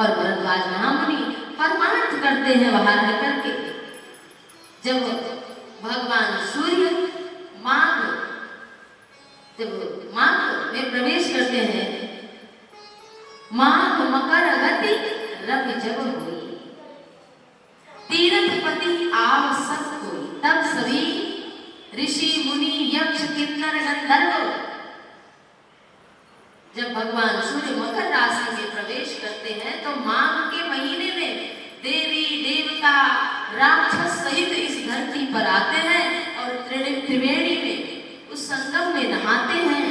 और भरद्वाज महामुनि परमार्थ करते हैं वहां रह करके। जब भगवान सूर्य माघ में प्रवेश करते हैं, माघ मकर गति रवि जब हुई, तीर्थपति आव सब कोई, तब सभी ऋषि मुनि यक्ष किन्नर गंधर्व। जब भगवान सूर्य मकर राशि में प्रवेश करते हैं तो माघ के महीने में देवी देवता राक्षस सहित इस धरती पर आते हैं और त्रिवेणी में उस संगम में नहाते हैं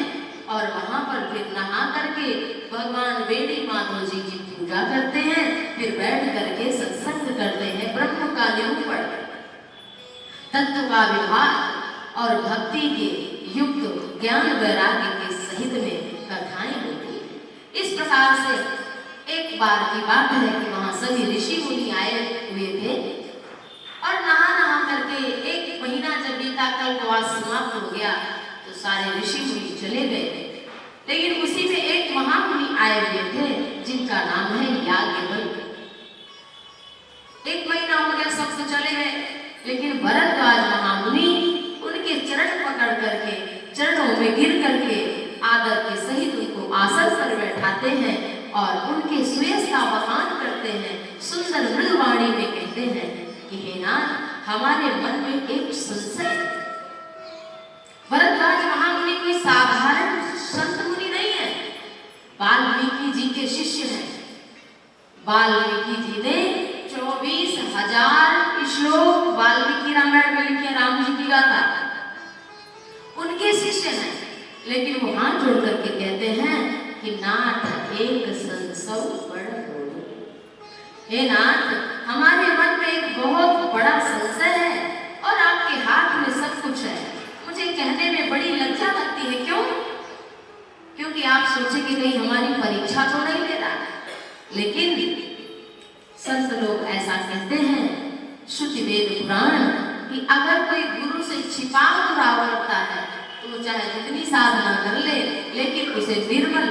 और वहां पर फिर नहा करके भगवान वेणी माधव जी की पूजा करते हैं, फिर बैठ करके सत्संग करते हैं, ब्रह्म का निरूपण, तत्व का विभाग और भक्ति के युक्त ज्ञान वैराग्य के सहित में कथाएं होती है। इस प्रकार से एक बार की बात है कि वहां सभी ऋषि मुनि आए हुए थे और नहा नहा करके एक महीना जब बीता, कल्पवास समाप्त हो गया तो सारे ऋषि मुनि चले गए। लेकिन उसी में एक महामुनि आए हुए थे जिनका नाम है याज्ञवल्क्य। एक महीना हो गया, सब तो चले गए, लेकिन भरद्वाज महामुनि उनके चरण पकड़ करके, चरणों में गिर करके आदर के सहित उनको आसन पर बैठाते हैं और उनके सुयश का बखान करते हैं, सुंदर मृदुवाणी में कहते हैं कि हे नाथ, हमारे मन में एक संशय। भरद्वाज महामुनि कोई साधारण संत मुनि नहीं है, वाल्मीकि जी के शिष्य हैं। वाल्मीकि जी ने 24,000 श्लोक वाल्मीकि रामायण में लिखे, राम जी की गाथा, उनके शिष्य हैं। लेकिन वो हाथ जोड़ करके कहते हैं कि नाथ एक संशय बड़ा बोले, हे नाथ, हमारे मन में एक बहुत बड़ा संशय है और आपके हाथ में सब कुछ है। मुझे कहने में बड़ी लज्जा लगती है। क्यों? क्योंकि आप सोचे कि कहीं हमारी परीक्षा तो नहीं ले रहा। लेकिन संत लोग ऐसा कहते हैं, श्रुति वेद पुराण, कि अगर कोई गुरु से छिपा हुआ करता है तो वो चाहे जितनी साधना कर ले, लेकिन उसे निर्मल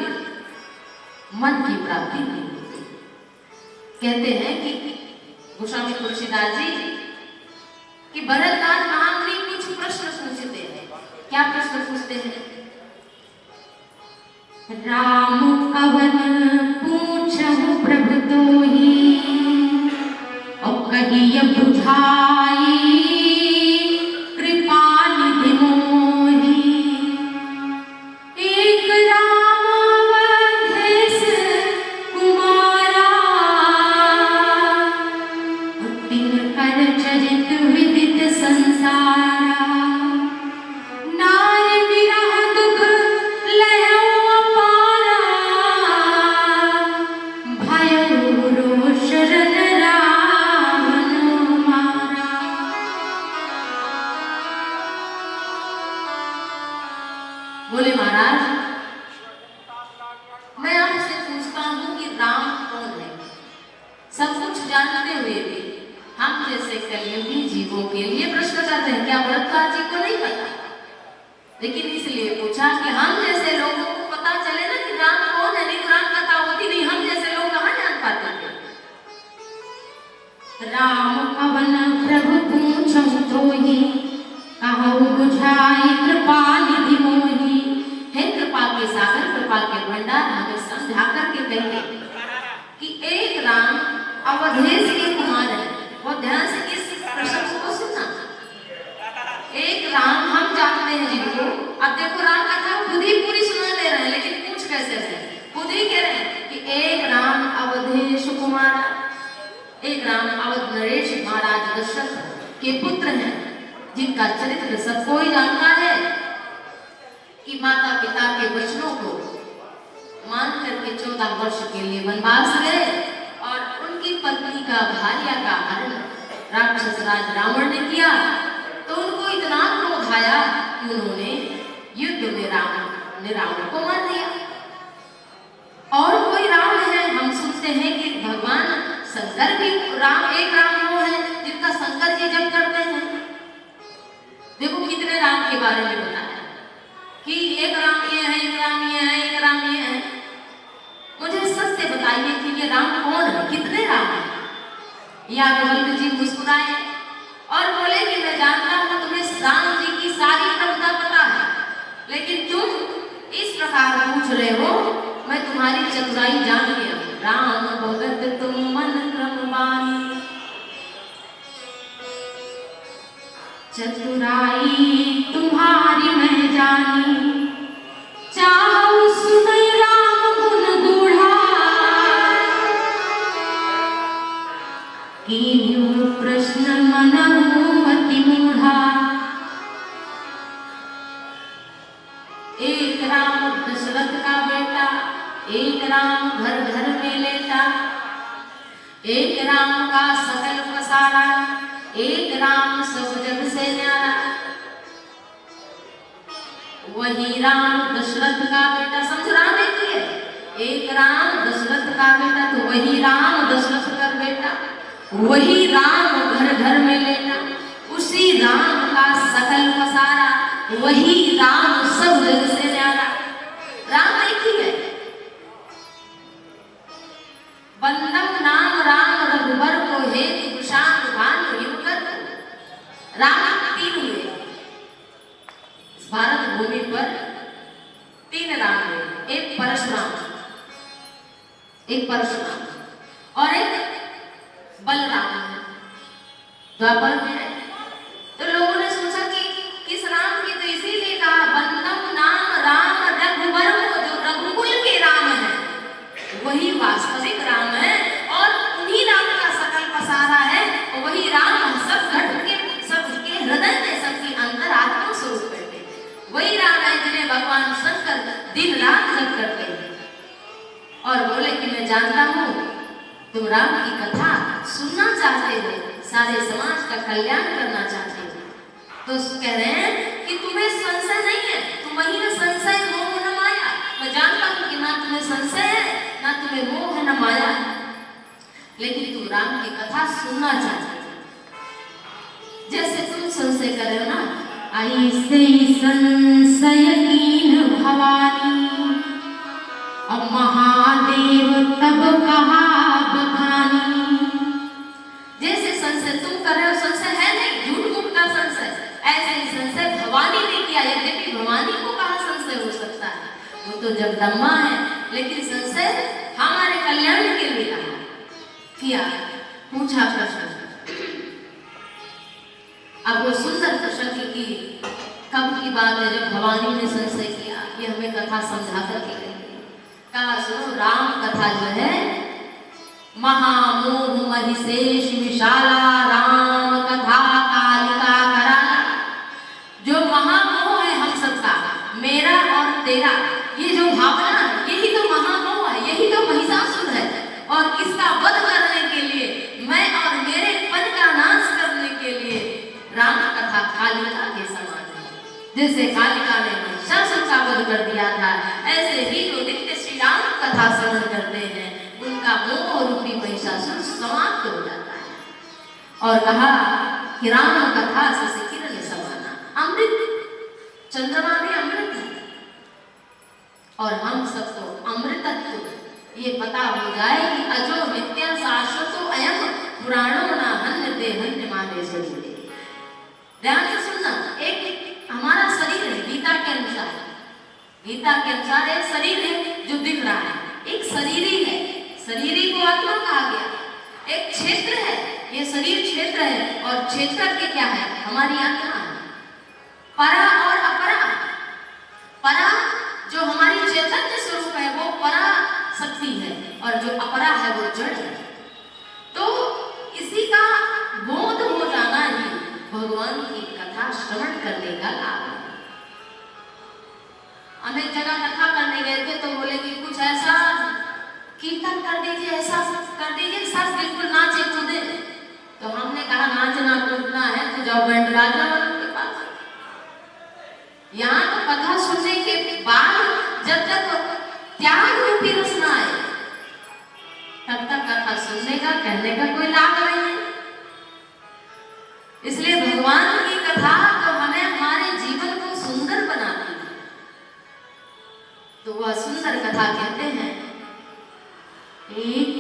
मन की प्राप्ति नहीं होती। कहते हैं कि गोस्वामी तुलसीदास जी कि भरद्वाज महामुनि कुछ प्रश्न पूछते हैं। क्या प्रश्न पूछते हैं? राम कवन पूछहु प्रभु तोहि, और कहिय बुझाई कृपा निधि मोहि। एक राम अवधेश कुमारा, तिनकर चरित विदित संसारा। नारी विरह दुख लयो अपारा, भयो रोष रन रावण मारा। बोले महाराज, मैं आपसे पूछता हूँ कि राम कौन है? सब कुछ जानते हुए भी हम जैसे कलयुगी जीवों के लिए प्रश्न करते हैं। क्या भरद्वाज जी को नहीं पता? लेकिन इसलिए पूछा कि हम जैसे लोगों को पता चले ना कि राम कौन है, नहीं तो राम कथा होती नहीं, हम जैसे लोग कहाँ जान पाते थे। राम कवन प्रभु पूछहु तोहि, कहु बुझाई कृपा निधि मोहि। हे कृपा के सागर, कृपा के भंडार, हमें समझा करके कहिए कि एक राम अवधेश के कुमार है। बहुत ध्यान से इस प्रश्न को सुनना। एक राम हम जानते हैं जिनको, अब देखो राम कथा खुद ही पूरी सुना दे रहे हैं, लेकिन पूछ कैसे रहे? खुद ही कह रहे हैं कि एक राम अवधेश कुमार, एक राम अवध नरेश महाराज दशरथ के पुत्र हैं, जिनका चरित्र सब कोई जानता है कि माता पिता के वचनों को मान करके 14 वर्ष के लिए वनवास गए और उनकी पत्नी का भार्या का हरण राक्षस राज रावण ने किया। तो उनको इतना क्रोध आया कि उन्होंने युद्ध में रावण को मार दिया। और कोई राम है, हम सुनते हैं कि भगवान शंकर भी राम, एक राम वो है जिनका शंकर जी जप करते हैं। देखो कितने राम के बारे में बताया कि एक राम ये है, एक राम ये है, एक राम ये है। मुझे सच से बताइए कि ये राम कौन है, कितने राम है? याज्ञवल्क्य जी मुस्कुराए और बोले कि मैं जानता हूं तुम्हें राम जी की सारी कविता पता है, लेकिन तुम इस प्रकार पूछ रहे हो, मैं तुम्हारी चतुराई जान गया। राम भगत तुम मन क्रमवानी, चतुराई तुम्हारी मैं जानी, चाहूं सुनई राम गुण गूढ़ा, कीन्हु प्रश्न मनहु अति मूढ़ा। एक राम दशरथ का बेटा, एक राम घर घर में लेटा, एक राम का सकल पसारा, एक राम सब जग से न्यारा। वही राम दशरथ का बेटा, समझ राम एक ही है, एक राम दशरथ का बेटा, तो वही राम दशरथ का बेटा, वही राम घर घर में लेटा, उसी राम का सकल पसारा, वही राम सब जग से न्यारा। राम एक ही है। बंदम नाम राम रघुबर को हेतु कुशान भानु युवकर। राम तीन हुए इस भारत भूमि पर, तीन राम हुए, एक परशुराम, एक परशुराम और एक बलराम द्वापर में है। तो लोगों ने सोचा कि किस राम की, तो इसीलिए कहा बंदम नाम राम रघुबर को, जो रघुकुल के राम है वही वास्तविक राम है, और उन्हीं राम का सकल पसारा है, और वही राम सब घट के सबके हृदय में सबकी अंतरात्मा स्वरूप बैठे, वही राम है जिन्हें भगवान शंकर दिन रात जप करते हैं। और बोले कि मैं जानता हूँ तुम राम की कथा सुनना चाहते हो, सारे समाज का कल्याण करना चाहते हो, तो कह रहे हैं कि तुम्हें संशय नहीं है, तुम वही न संशय मोह न माया। मैं जानता हूँ कि ना तुम्हें संशय है, ना तुम्हें मोह न माया, लेकिन तुम राम की कथा सुनना चाहते हो। जैसे तुम संशय कर रहे हो ना, ऐसे ही संशय कीन भवानी, अब महादेव तब कहा बखानी। जैसे संशय तुम कर रहे हो, संशय है नहीं, झूठ मूठ का संशय, ऐसे ही संशय भवानी ने किया। यद्यपि भवानी को कहा संशय हो सकता है, वो तो जगदम्बा है, लेकिन संशय हमारे कल्याण के लिए किया। पूछा प्रश्न, अब वो सुंदर प्रश्न की कब की बात है जब भवानी ने संशय किया, ये हमें कथा समझा करके कहा सुनो, राम कथा जो है महामोह महिषेश विशाला, राम कथा कालिका कराला। जो महामोह है हम सबका, मेरा और तेरा, ये जो भावना, यही तो महामोह है, यही तो महिषासुर है, और इसका वध करने के लिए, मैं और मेरे पद का नाश करने के लिए राम कथा कालिका के समान है। जैसे कालिका ने महिषासुर का वध कर दिया था, ऐसे ही जो नित्य श्री राम कथा श्रवण करते हैं उनका मोह रूपी महिषासुर समाप्त हो जाता है। और कहा कि राम कथा से किरण समाना, अमृत, चंद्रमा भी अमृत है, और हम सबको अमृतत्व ये पता हो जाए कि अजो नित्य शाश्वतो अयम पुराणो न हन्यते हन्य माने शरीरे। ध्यान से सुनना, एक हमारा शरीर है, गीता के अनुसार, गीता के अनुसार एक शरीर है जो दिख रहा है, एक शरीरी है, शरीरी को आत्मा कहा गया। एक क्षेत्र है, ये शरीर क्षेत्र है, और क्षेत्र के क्या है, हमारी आत्मा है। परा और अपरा, परा जो हमारी चैतन्य स्वरूप है वो परा शक्ति है, और जो अपरा है वो जड़ है। तो इसी का बोध हो जाना ही भगवान की कथा श्रवण करने का लाभ है। हम एक जगह कथा करने गए थे, तो बोले कि कुछ ऐसा कीर्तन कर दीजिए, ऐसा कर दीजिए, सब बिल्कुल नाचे कूदे। तो हमने कहा नाचना कूदना है तो जाओ बैंड राजा वालों के पास। यहाँ तो कथा सुनने के बाद जब तक त्याग रूपी रस न आए तब तक कथा सुनने का, कहने का कोई लाभ नहीं है। इसलिए भगवान की कथा तो हमें हमारे जीवन को सुंदर बनाती है। तो वह सुंदर कथा कहते हैं, एक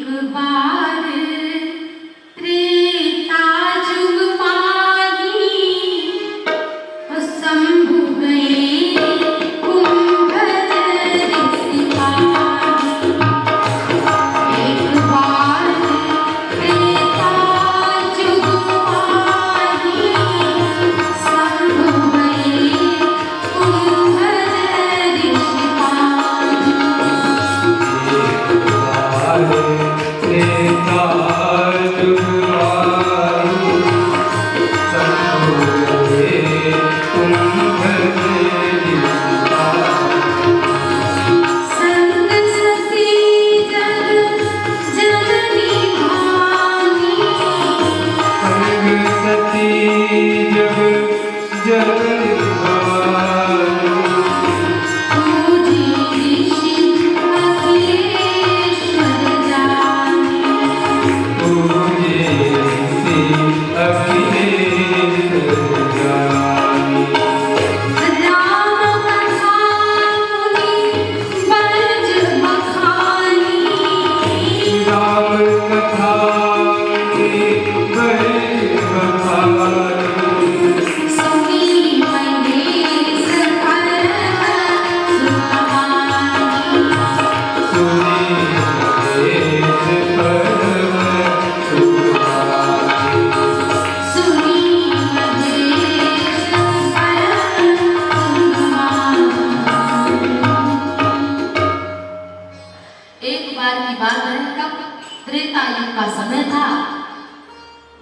त्रेता युग का समय था।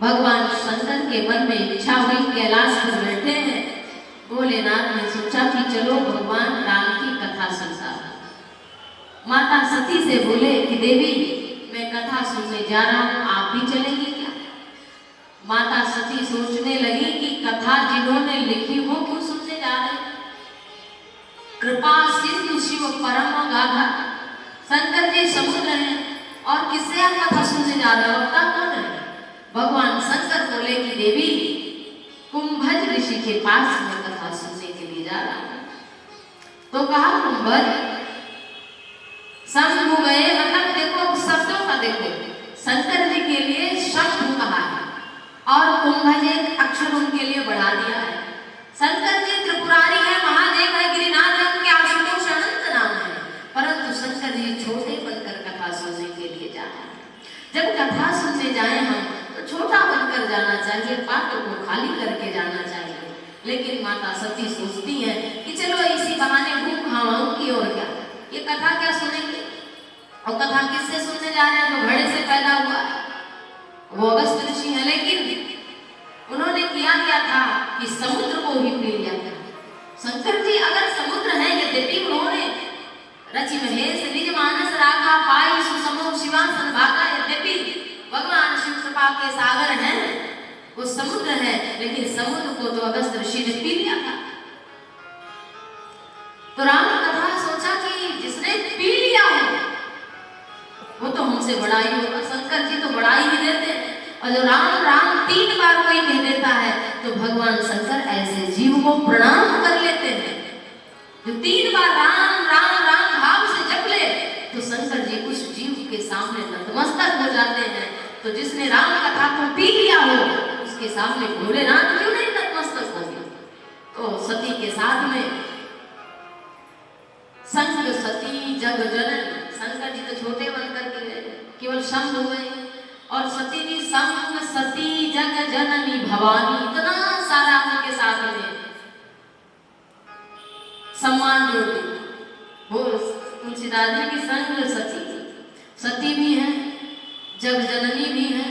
भगवान शंकर के मन में इच्छा हुई, कैलाश पर बैठे हैं। भोलेनाथ ने सोचा कि चलो भगवान राम की कथा सुनता। माता सती से बोले कि देवी मैं कथा सुनने जा रहा हूँ, आप भी चलेंगी क्या? माता सती सोचने लगी कि कथा जिन्होंने लिखी वो क्यों सुनने जा रहे? कृपा सिंधु शिव परम गाधा, शंकर जी समुद्र हैं और किससे आप कथा सुनने जा रहे हो? वक्ता कौन है? भगवान शंकर बोले कि देवी कुंभज ऋषि के पास मैं कथा सुनने के लिए जा रहा हूँ। तो कहा कुंभज शंभु गए, मतलब देखो शब्दों का देखो, शंकर जी के लिए शंभु कहा है और कुंभज एक अक्षर उनके लिए बढ़ा दिया है। शंकर जी त्रिपुरारी है, महादेव है, गिरिनाथ है, उनके आशुतोष अनंत नाम है, परंतु शंकर जी छोटे बनकर कथा सुनने के लिए जा रहे हैं। जब कथा सुनने जाए हम तो छोटा बनकर जाना चाहिए, पात्र को खाली करके जाना चाहिए। लेकिन माता सती सोचती है कि चलो इसी बहाने घूम घामाऊं की और क्या, ये कथा क्या सुनेंगे? और कथा किससे सुनने जा रहे हैं? जो घड़े से पैदा हुआ वो अगस्त ऋषि है, लेकिन उन्होंने किया क्या था कि समुद्र को ही पी लिया था। शंकर जी अगर समुद्र है, यद्यपि उन्होंने रचि महेश निज मानस राखा पाई सुसमो शिवासन भागा, यद्यपि भगवान शिव कृपा के सागर हैं, वो समुद्र है, लेकिन समुद्र को तो अगस्त ऋषि ने पी लिया था। तो राम कथा सोचा कि जिसने पी लिया हो वो तो हमसे बड़ाई होगा। शंकर जी तो बड़ाई ही देते हैं, और जो राम राम 3 बार कोई कह देता है तो भगवान शंकर ऐसे जीव को प्रणाम कर लेते हैं। जो 3 बार राम राम राम भाव से जप ले तो शंकर जी उस जीव के सामने नतमस्तक हो जाते हैं। तो जिसने राम कथा को पी लिया हो उसके सामने भोलेनाथ क्यों नहीं नतमस्तक होंगे? तो सती के साथ में संग सती जग जननी, शंकर जी तो छोटे बनकर के केवल शंभ हुए और सती जी संग सती जग जननी भवानी, इतना सारा उनके साथ में सम्मान जोड़ते। वो तुलसीदास जी की संग सती भी है, जग जननी भी है,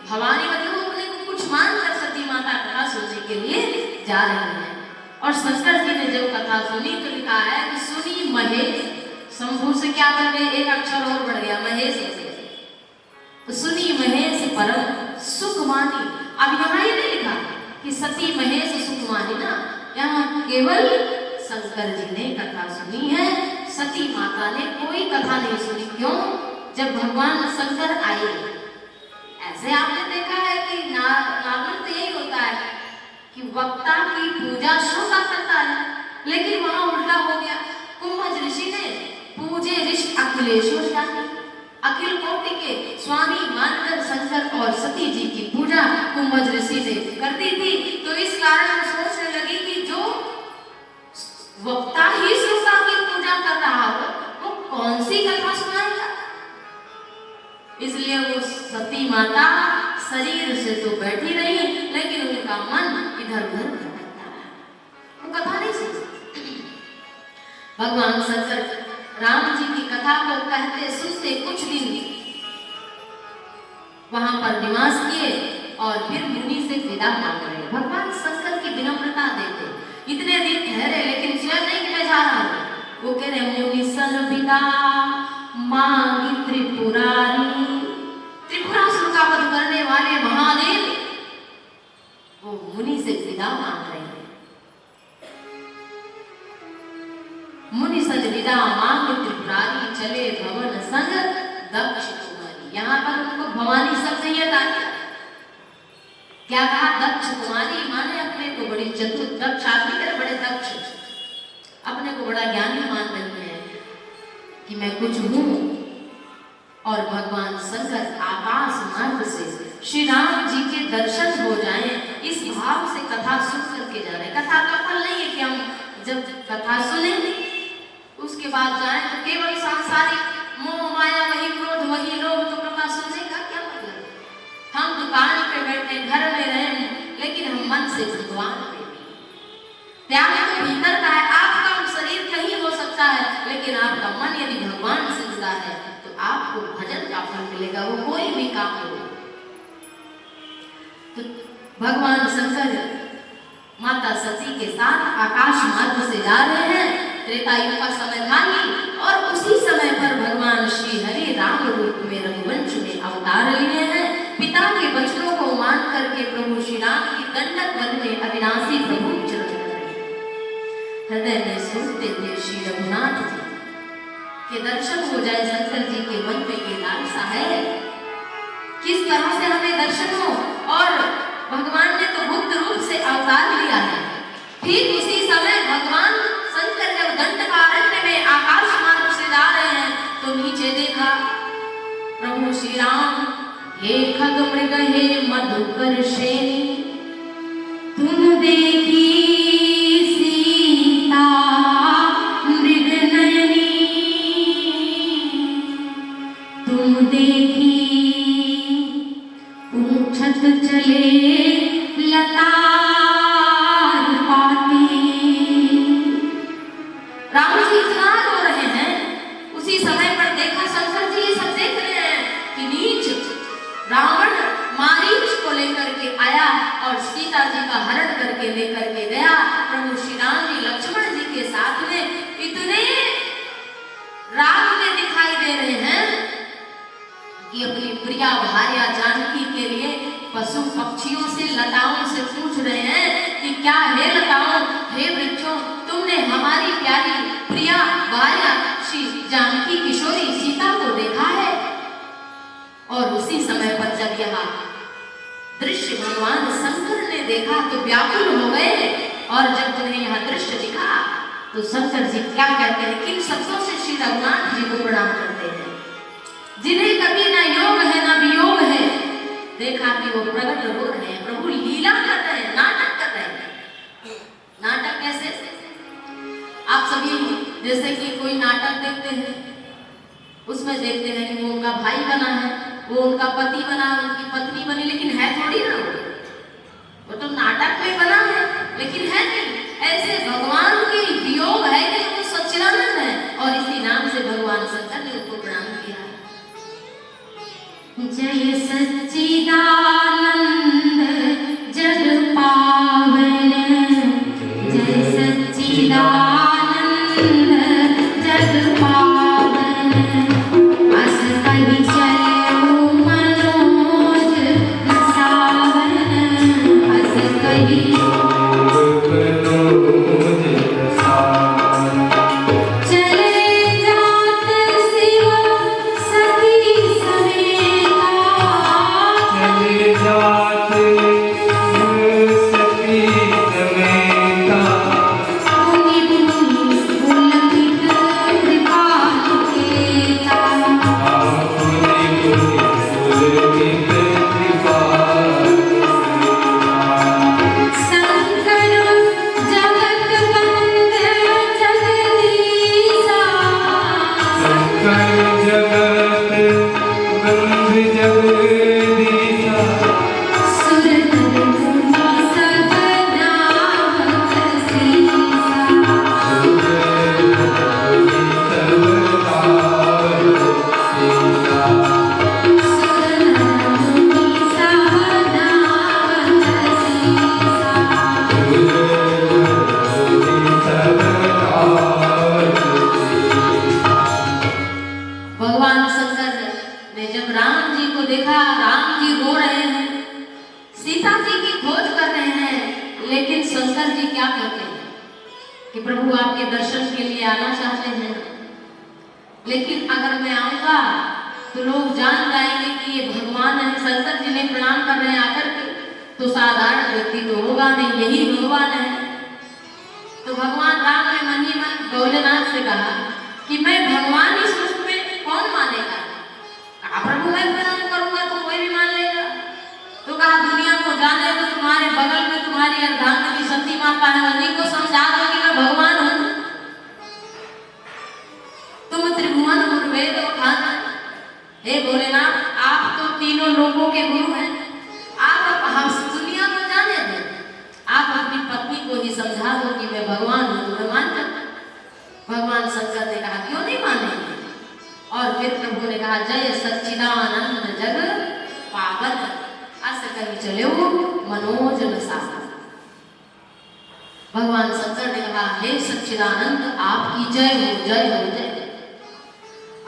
भवानी, मतलब वो अपने को कुछ मान कर सती माता कथा सुनने के लिए जा रहे हैं। और शंकर जी ने जब कथा सुनी तो लिखा है कि सुनी महेश, शंभु से क्या बन गए, एक अक्षर और बढ़ गया महेश से, तो सुनी महेश परम सुखमानी। अब यहाँ ये नहीं लिखा कि सती महेश सुखमानी ना, यहाँ केवल शंकर जी ने कथा सुनी है, सती माता ने कोई कथा नहीं सुनी। क्यों? जब भगवान शंकर आए, ऐसे आपने देखा है कि नागन तो यही होता है कि वक्ता की पूजा श्रोता करता है, लेकिन वहां उल्टा हो गया। कुंभज ऋषि ने पूजे ऋषि अखिलेश्वर जाने, अखिल कोटि के स्वामी मानकर शंकर और सती जी की पूजा कुंभज ऋषि ने कर दी थी। तो इस कारण सोचने लगी कि जो वक्ता ही श्रोता की पूजा कर रहा हो वो कौन सी कथा सुनाएगा? इसलिए वो सती माता शरीर से तो बैठी रही, लेकिन उनका मन इधर उधर भटकता है, वो कथा नहीं सुनती। भगवान शंकर राम जी की कथा को कहते सुनते कुछ दिन वहां पर निवास किए और फिर मुनि से विदा मांग रहे। भगवान शंकर की विनम्रता देखो, इतने दिन ठहरे लेकिन स्वयं नहीं कि मैं जा रहा हूं, वो कह रहे मुनि सन विदा मांगी त्रिपुरारी, त्रिपुरासुर का वध करने वाले महादेव वो मुनि से विदा मांग रहे हैं। विदा मांग त्रिपुरारी चले भवन संग दक्ष कुमारी। यहाँ पर उनको भवानी शब्द ये डाल दिया। क्या कहा? दक्ष कुमारी माने अपने को बड़ी चतुर, दक्ष आदमी करे बड़े दक्ष, अपने को बड़ा ज्ञानी मान रही है कि मैं कुछ हूं। और भगवान शंकर आकाश मार्ग से श्री राम जी के दर्शन हो जाएं, इस भाव से कथा सुन करके जा रहे। कथा का फल नहीं है कि हम जब कथा सुनेंगे उसके बाद जाएं तो केवल सांसारिक मोह माया, वही क्रोध, वही लोभ, तो कथा सुनने का क्या मतलब? हम दुकान पे बैठे, घर में रहें, लेकिन हम मन से भगवान पे त्याग तो भीतर का है। आपका शरीर कहीं हो सकता है, लेकिन आपका मन यदि भगवान से जुड़ा है तो आपको भजन का फल मिलेगा, वो कोई भी काम हो। तो भगवान शंकर माता सती के साथ आकाश मार्ग से जा रहे हैं। त्रेता युग का समय था और उसी समय पर भगवान श्री हरि राम रूप में रघुवंश में अवतार लिए हैं। पिता के वचनों को मान करके प्रभु श्री राम की दंडक वन में अविनाशी प्रभु विचरण कर रहे हैं। हृदय में सोचते थे श्री रघुनाथ जी के दर्शन हो जाए। शंकर जी के मन में ये लालसा है किस तरह से हमें दर्शन हो, और भगवान ने तो गुप्त रूप से अवतार लिया है। ठीक उसी समय भगवान शंकर जब दंडकारण्य में आकाश मार्ग से जा रहे हैं तो नीचे देखा प्रभु श्री राम, हे खग मृग हे मधुकर श्रेणी, तुम देखी सीता मृग नयनी, तुम देखी पूछत चले लतार पाती। राम जी इतना रो रहे हैं, उसी समय पर देखा शंकर जी ये सब देख रहे हैं कि नीच रावण मारीच को लेकर के आया और सीता जी का हरण करके लेकर के गया। प्रभु श्री राम जी लक्ष्मण जी के साथ में इतने राग में दिखाई दे रहे हैं कि अपनी प्रिया भार्या जानकी के लिए पशु पक्षियों से, लताओं से पूछ रहे हैं कि क्या हे लताओं, हे वृक्षों, तुमने हमारी प्यारी प्रिया भार्या श्री जानकी किशोरी सीता को देखा है? और उसी समय पर जब यह दृश्य भगवान शंकर ने देखा तो व्याकुल हो गए, और जब उन्हें यह दृश्य दिखा तो शंकर जी क्या कहते हैं, किन शब्दों से श्री रघुनाथ जी को प्रणाम करते हैं। जिन्हें कभी ना योग है ना वियोग है, देखा कि वो प्रकट हो रहे हैं, प्रभु लीला कर रहे हैं, नाटक कर रहे हैं। नाटक कैसे? आप सभी जैसे कि कोई नाटक देखते हैं, उसमें देखते हैं कि वो उनका भाई बना है, वो उनका पति बना, उनकी पत्नी बनी, लेकिन है थोड़ी ना, वो तो नाटक में बना है लेकिन है नहीं। ऐसे भगवान की वियोग है कि वो सच्चिदानंद है, और इसी नाम से भगवान शंकर ने उनको प्रणाम किया। जय सच्चिदानंद जग पावन, जय सच्चिदानंद जग पावन, अस कहि चलो मनोज सावन, अस कहि कि प्रभु आपके दर्शन के लिए आना चाहते हैं, लेकिन अगर मैं आऊंगा तो लोग जान जाएंगे कि ये भगवान है, शंकर जी ने प्रणाम कर रहे हैं आकर के, तो साधारण व्यक्ति तो होगा नहीं, यही भगवान है। तो भगवान राम ने मन ही मन भोलेनाथ से कहा कि मैं भगवान इस रूप में कौन मानेगा? कहा प्रभु मैं प्रणाम करूंगा तो कोई भी मान लेगा। तो कहा दुनिया को जाने तो तुम्हारे बगल में तुम्हारी अर्धांगिनी सती माता है, उन्हीं को समझा दो कि मैं भगवान हूँ। तुम त्रिभुवन गुरुवेद खान, हे भोलेनाथ आप तो तीनों लोगों के गुरु हैं, आप दुनिया को जाने दें, आप अपनी पत्नी को ही समझा दो कि मैं भगवान हूँ, तुम्हें मान जाऊँ। भगवान शंकर ने कहा क्यों नहीं मानेंगे? और फिर प्रभु ने कहा जय सच्चिदानंद जग पावन, अस कवि चले हो मनोज नसा। भगवान शंकर ने कहा हे सच्चिदानंद आपकी जय हो, जय हो, जय।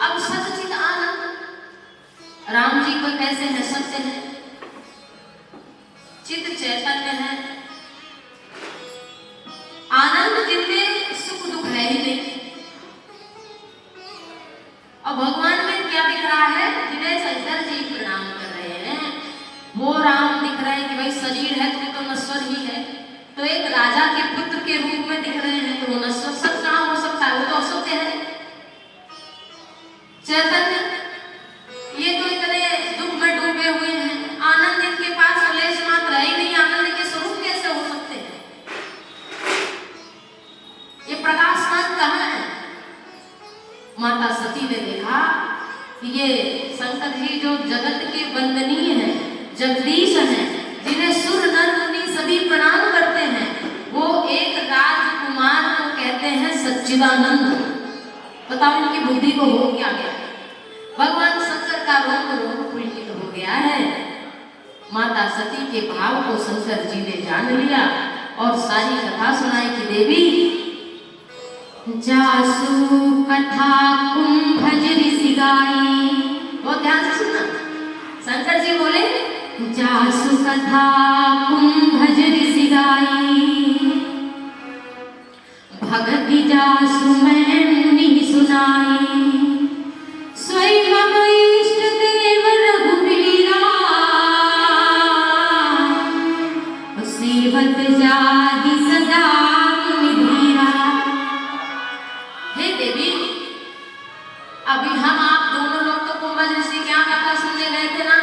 अब सच्चिद आनंद राम जी को कैसे है? सत्य है, चित चैतन्य है, आनंद जिनमें सुख दुख है ही नहीं। और भगवान में क्या दिख रहा है? जिन्हें शंकर जी प्रणाम कर रहे हैं वो राम दिख रहे हैं कि भाई शरीर है तो नश्वर ही है, तो एक राजा के पुत्र के रूप में दिख रहे हैं, तो वो नश्वर सब कहाँ हो सकता है? वो तो असत्य है। चैतन्य ये तो इतने दुख में डूबे हुए हैं, आनंद इनके पास लेश मात्र है ही नहीं, आनंद के स्वरूप कैसे हो सकते हैं? ये प्रकाशमान कहाँ है? माता सती ने देखा कि ये शंकर जी जो जगत के वंदनीय हैं, जगदीश हैं, जिन्हें सुर नर मुनि सभी प्रणाम करते हैं, वो एक राजकुमार को कहते हैं सच्चिदानंद। बताओ इनकी बुद्धि को हो क्या गया? भगवान शंकर का रोम रोम पुलकित हो गया है। माता सती के भाव को शंकर जी ने जान लिया और सारी कथा सुनाई कि देवी जासु कथा कुंभज ऋषि गाई। बहुत ध्यान से सुनना, शंकर जी बोले जासु कथा कुंभज ऋषि गाई, भगति जासु मैं मुनि सुनाई, स्वयं इष्ट देव रघुबीरा, सेवत जाति सदा मुनिधीरा। हे देवी अभी हम आप दोनों लोग तो कुंभज ऋषि के यहाँ कथा सुनने गए थे ना,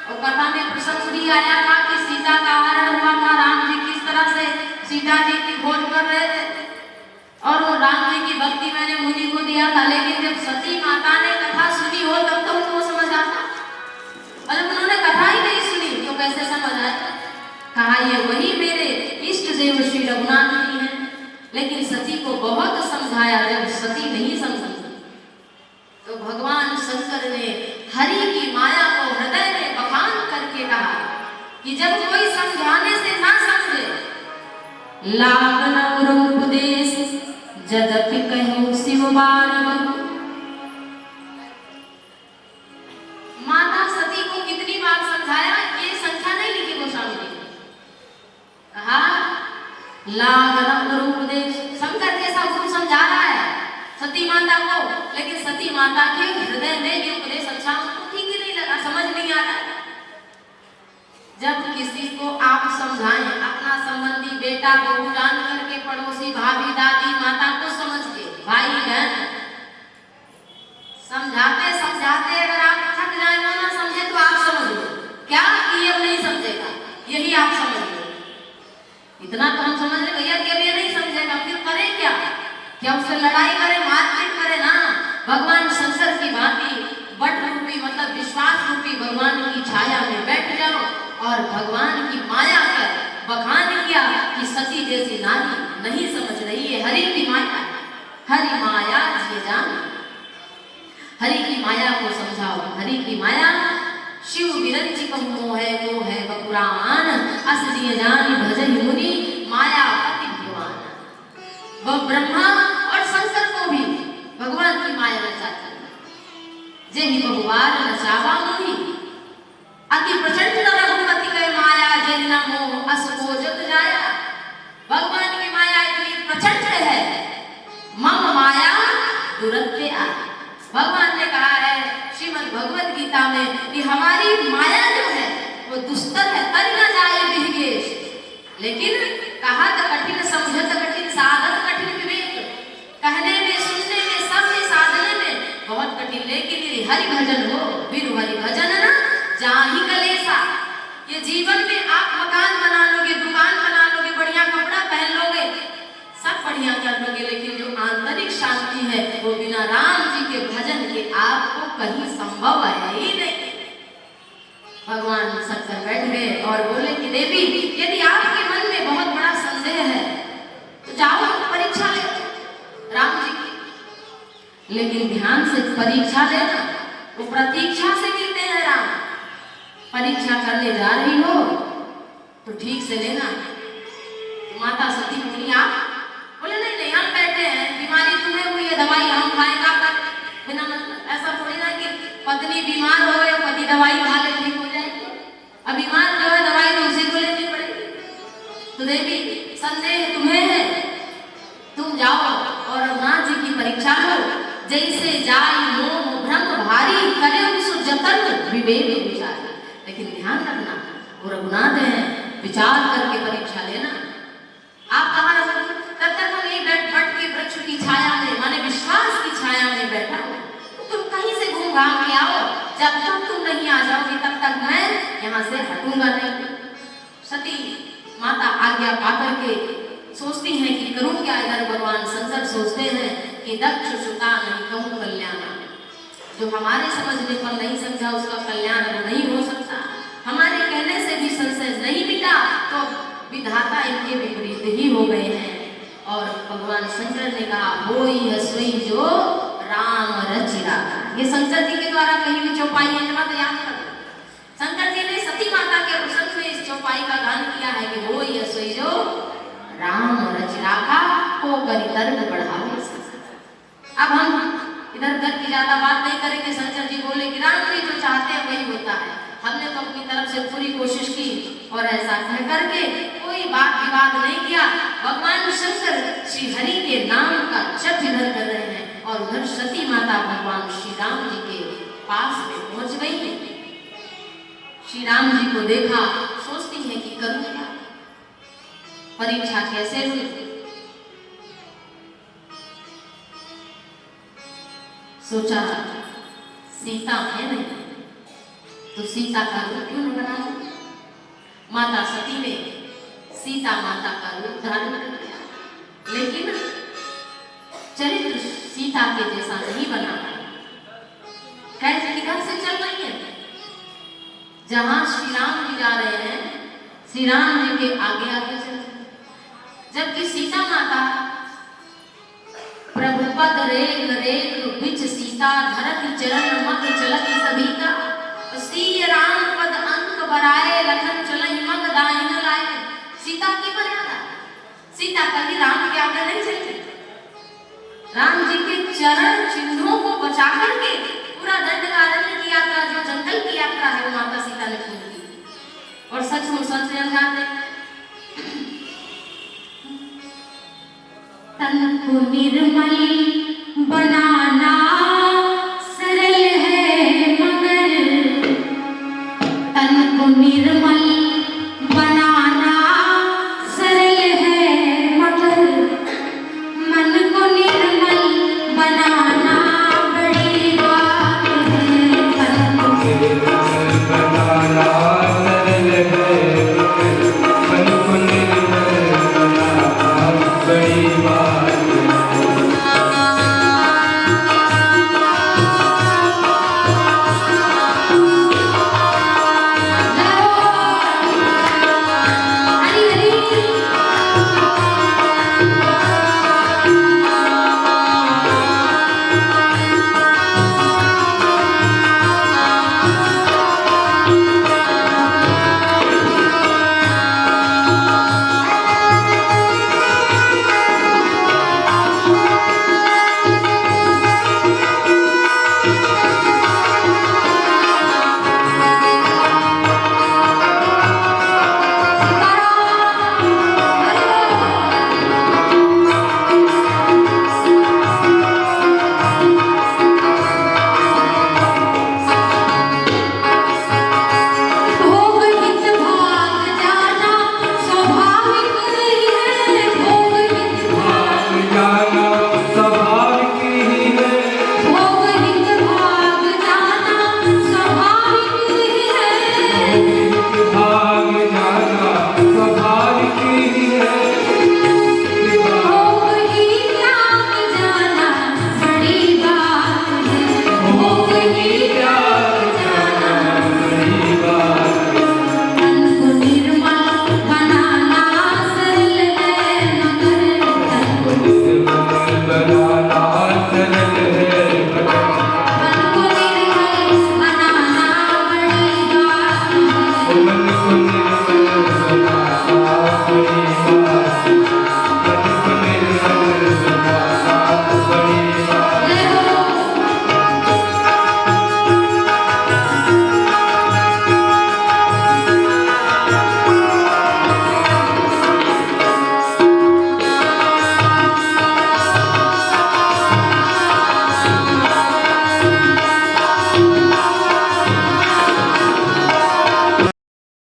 और कथा में प्रसंग भी आया था कि सीता का हरण हुआ था, राम जी किस तरह से सीता जी की खोज कर रहे थे, और वो राम जी की भक्ति मैंने मुनि को दिया था। लेकिन जब सती माता ने कथा सुनी हो तब तो उनको समझ आता, और जब उन्होंने कथा ही नहीं सुनी तो कैसे समझ आए? कहा ये वही मेरे इष्ट देव श्री रघुनाथ जी हैं। लेकिन सती को बहुत समझाया, जब सती नहीं समझी तो भगवान शंकर ने हरि की माया को हृदय में बखान करके कहा कि जब कोई समझाने से ना समझे, लागन उपदेश जदपि कहूं शिव बार बहु। माता सती को कितनी बार समझाया, ये संख्या नहीं लिखी गोस्वामी जी ने। कहा लागन उपदेश, शंकर जैसा गुरु समझा रहा है सती माता को, लेकिन सती माता के हृदय में ये उपदेश अच्छा ठीक ही नहीं लगा, समझ नहीं आ रहा। जब किसी को आप समझाएं, अपना संबंधी बेटा बहू जान करके, पड़ोसी भाभी दादी माता को समझ के, भाई बहन समझाते समझाते अगर आप थक जाए ना समझे तो आप समझ लो क्या कि अब नहीं समझेगा, यही आप समझ लो। इतना तो हम समझ ले भैया कि अब ये नहीं समझेगा, फिर करें क्या? क्या उससे लड़ाई करें, मारपीट करें? ना, भगवान शंकर की भांति वट रूपी मतलब विश्वास रूपी भगवान की छाया में बैठ जाओ और भगवान की माया कर बखान किया कि सती जैसी नारी नहीं समझ रही है हरि की माया, हरि माया जिए जान, हरि की माया को समझाओ। हरि की माया शिव विरंची कहो है वो है बपुराण, अस जिए जान भजन मुनि माया पति भगवान। वह ब्रह्मा और शंकर को भी भगवान की माया नचाती है। जेहि बहुवार नचावा मुनि अति प्रचंड रघुपति के माया जय नमो अस को जग जाया। भगवान की माया इतनी प्रचंड है भगवान ने कहा है श्रीमद् भगवद गीता में कि हमारी माया जो है वो दुस्तर है, तर न जाए विहगेश। लेकिन कहा तो कठिन, समझत कठिन, साधत कठिन विवेक। कहने में, सुनने में, सब में, साधने में बहुत कठिन, लेकिन यदि हरि भजन हो, बिनु हरि भजन न जाहि कलेसा। ये जीवन में आप मकान बना लोगे, दुकान बना लोगे, बढ़िया कपड़ा पहन लोगे, सब बढ़िया कर लोगे, लेकिन जो आंतरिक शांति है वो बिना राम जी के भजन के आपको कहीं संभव है ही नहीं। भगवान शंकर बैठ गए और बोले कि देवी, यदि आपके मन में बहुत बड़ा संदेह है तो जाओ परीक्षा ले राम जी की। लेकिन ध्यान से परीक्षा लेना, वो प्रतीक्षा से मिलते हैं राम। परीक्षा करने जा रही हो तो ठीक से लेना। माता सती बोली आप? बोले नहीं नहीं, हम बैठे हैं, बीमारी तुम्हें हुई है, दवाई हम खाएगा पर बिना मतलब। ऐसा थोड़ी ना कि पत्नी बीमार हो गई, पति दवाई खा ले ठीक हो जाएगी। अब बीमार जो है दवाई तो उसी को लेनी पड़ेगी। तो देवी संदेह तुम्हें है, तुम जाओ और रघुनाथ जी की परीक्षा लो। जैसे जाई मोह भ्रम भारी, करे उस जतन विवेक विचार। लेकिन ध्यान रखना, वो रघुनाथ है, विचार करके परीक्षा लेना। आप कहाँ रहोगे? तब तक हम यही बैठ के वृक्ष की छाया में, माने विश्वास की छाया में बैठा हो। तुम कहीं से घूम घाम के आओ, जब तक तुम नहीं आ जाओगे तब तक मैं यहाँ से हटूंगा नहीं। सती माता आज्ञा पाकर के सोचती हैं कि करूं क्या। इधर भगवान शंकर सोचते हैं कि दक्ष सुता नहीं कहूं कल्याण। जो हमारे समझने पर नहीं समझा उसका कल्याण नहीं हो सकता। हमारे कहने से भी संशय नहीं मिटा तो विधाता इनके विपरीत ही हो गए हैं। और भगवान शंकर ने कहा होई हसोई जो राम रचिरा। ये शंकर जी के द्वारा कहीं भी चौपाई है, जब याद कर। शंकर जी ने सती माता के प्रसंग में इस चौपाई का गान किया है कि होई हसोई जो राम रचिरा का को करी तर्क बढ़ावे। अब हम इधर उधर की ज्यादा बात नहीं करेंगे। शंकर जी बोले कि राम जी जो चाहते हैं वही होता है। हमने तो अपनी तरफ से पूरी कोशिश की और ऐसा कह करके कोई बात विवाद नहीं किया। भगवान शंकर श्री हरि के नाम का जप इधर कर रहे हैं और उधर सती माता भगवान श्री राम जी के पास में पहुंच गई है। श्री राम जी को देखा, सोचती है कि करूं क्या, परीक्षा कैसे हुई। सोचा सीता है नहीं तो सीता का रूप क्यों न बना। माता सती ने सीता माता का रूप धारण कर लिया, लेकिन चरित्र सीता के जैसा नहीं बना। कैसे किधर से चल रही है? जहां श्री राम जी जा रहे हैं, श्री राम जी के आगे आगे चल रहे हैं। जबकि सीता माता प्रभुपद रेख रेख बिच सीता धरत चरण मग चलत सभी का। सीय राम पद अंक बराए लखन चलहि मग दाहिन लाए। सीता की मर्यादा, सीता कभी राम के आगे नहीं चलती। राम जी के चरण चिन्हों को बचा करके पूरा दंडकारण्य की यात्रा, जो जंगल की यात्रा है, वो माता सीता ने पूरी की। और सचमुच सच जाते तन को निर्मल बना